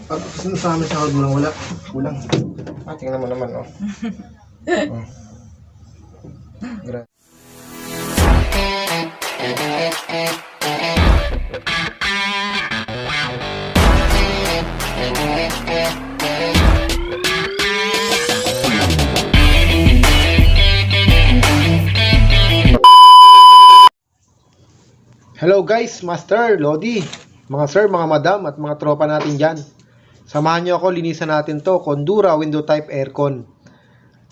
Pag sa amin sa hawad mo lang wala. Kulang. Tingnan mo naman, oh. Oh. Grabe. Hello guys, Master, Lodi, mga sir, mga madam at mga tropa natin dyan. Samahan nyo ako, linisan natin to, Condura window type aircon.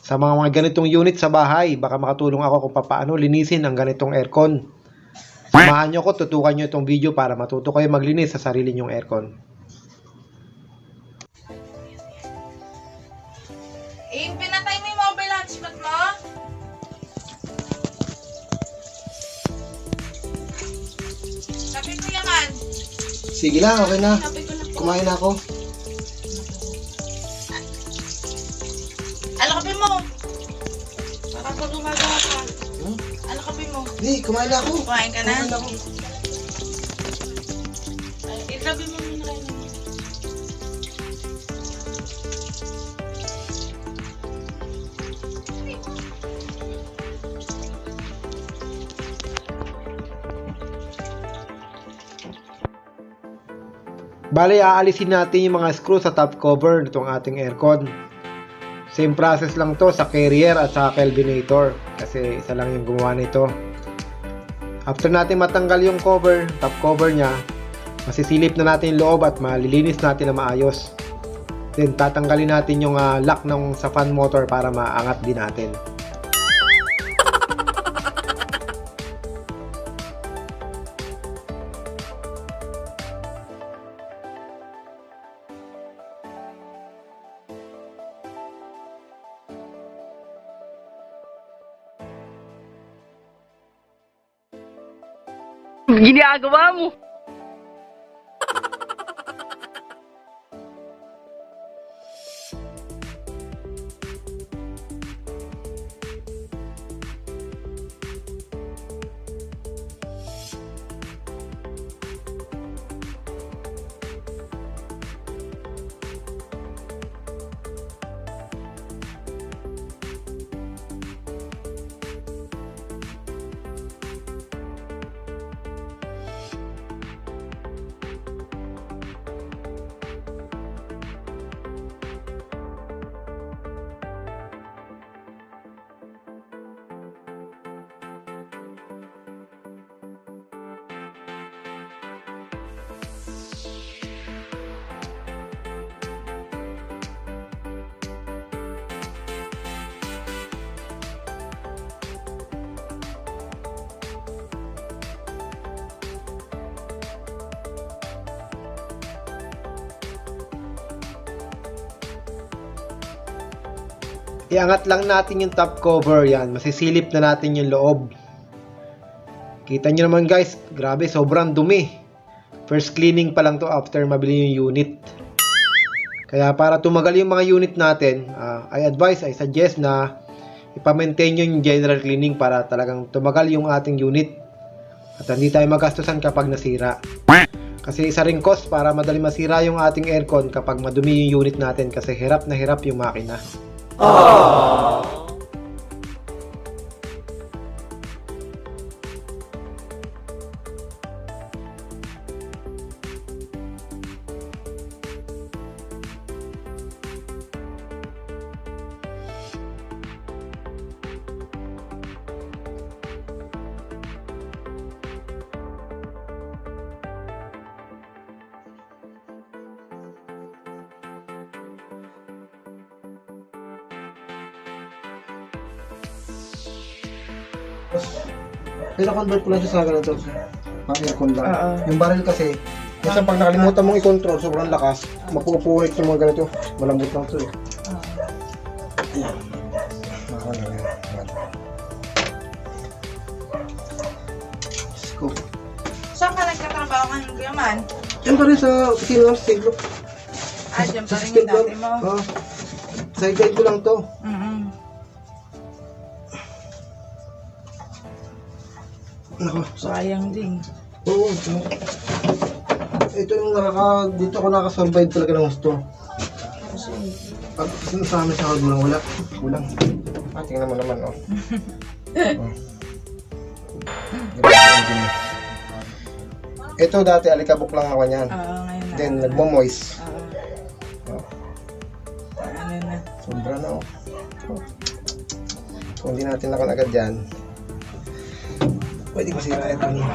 Sa mga ganitong unit sa bahay, baka makatulong ako kung paano linisin ang ganitong aircon. Samahan nyo ako, tutukan nyo itong video para matuto kayo maglinis sa sarili nyong aircon. Pinatay mo yung mobile hotspot mo? Sabi ko yaman. Sige lang, okay na. Kumain na ako. Alakapin mo. Para pag gumagawa ka. Alakapin mo. Hindi, kumain na ako. Kumain ka na? Kumain na ako. Ilabi mo muna kayo. Bale, aalisin natin yung mga screw sa top cover nitong ating aircon. Same process lang to sa carrier at sa kelvinator kasi isa lang yung gumawa nito. After natin matanggal yung cover, top cover nya, masisilip na natin yung loob at malilinis natin na maayos. Then tatanggalin natin yung lock ng sa fan motor para maangat din natin. Ginagawa mo. Iangat lang natin yung top cover, yan, masisilip na natin yung loob. Kita nyo naman guys, grabe, sobrang dumi. First cleaning pa lang to after mabili yung unit. Kaya para tumagal yung mga unit natin, I suggest na ipa-maintain nyo yung general cleaning para talagang tumagal yung ating unit. At hindi tayo magastusan kapag nasira. Kasi isa ring cost para madali masira yung ating aircon kapag madumi yung unit natin kasi hirap na hirap yung makina. Pina-convert ko lang siya sa ganito. Pang aircon lang. Yung barrel kasi, minsan pag nakalimutan mong i-control, sobrang lakas, mapupuwit yung mga ganito. Malambot lang ito eh. Ayan. Saan ka nagtatrabaho ka ng yaman? Yan pa rin sa opisina ng Siglo. Diyan pa rin yung dati mo. Sideline ko lang to. Nako. Sayang din. Oo. ito yung dito ako nakasurvive talaga ng gusto. Pag sinasama sa kagulang, wala. Kulang. Tingnan mo naman, oh. Ito dati, alikabok lang ako niyan. Ngayon na. Then, nagmo-moist. Ano na. Sobra na, oh. Kung hindi natin lakon agad yan, pwede masira ito niya.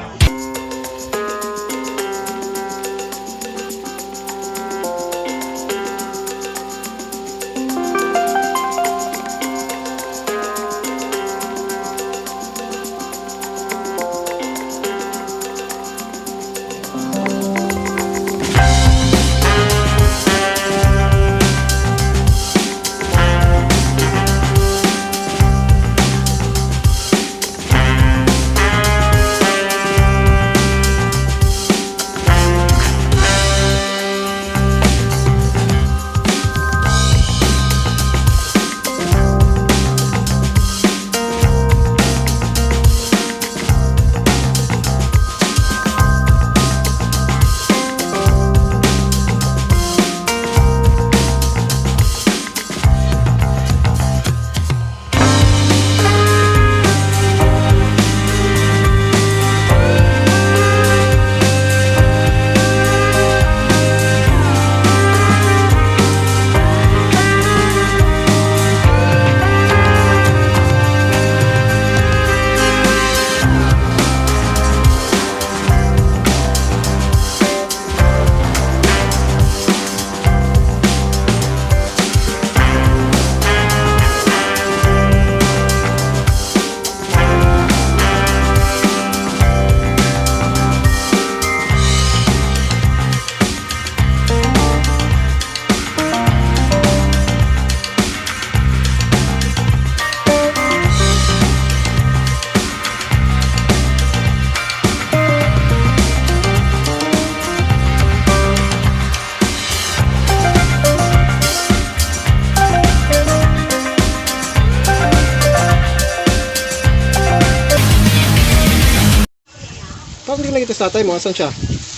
Bakit hindi ka nakita sa tatay mo? Asan siya?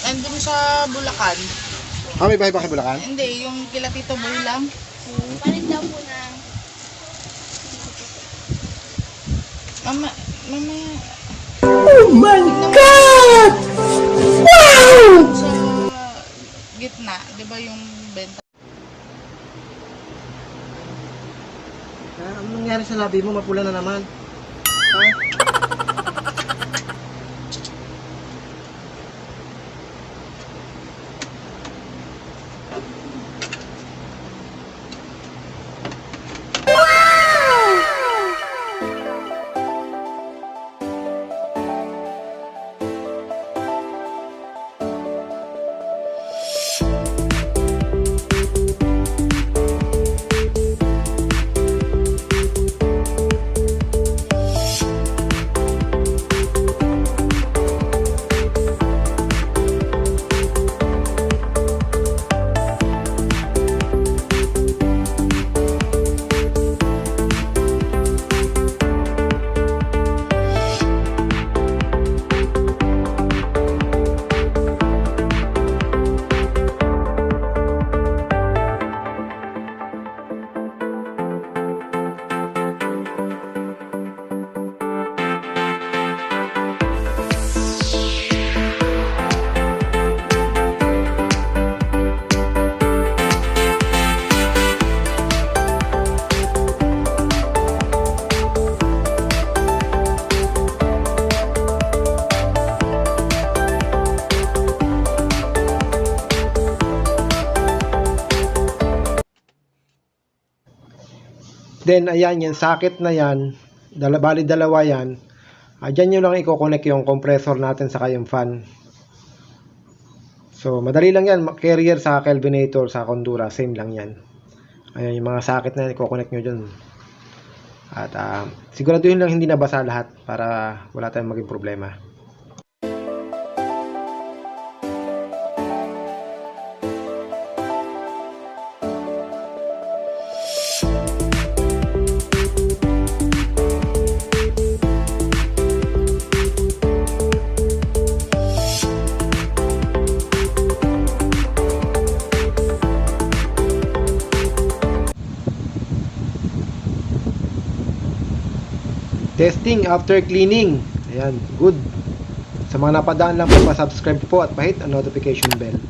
Nandun sa Bulacan. May bahay ba kay Bulacan? Hindi, yung kila Tito Boy lang. Palit daw po na. Mamaya. Oh my God! Wow! Sa gitna, di ba yung benta? Ano nangyari sa labi mo? Mapula na naman. Ha? Then, ayan, yan, socket na yan, bali dalawa yan. Diyan nyo lang i-connect yung compressor natin sa yung fan. So, madali lang yan, carrier sa Kelvinator, sa Condura, same lang yan. Ayan, yung mga socket na yan, i-connect nyo dyan. At siguraduhin lang hindi nabasa lahat para wala tayong maging problema. Testing after cleaning. Ayan, good. Sa mga napadaan lang po, pa-subscribe po at pahit ang notification bell.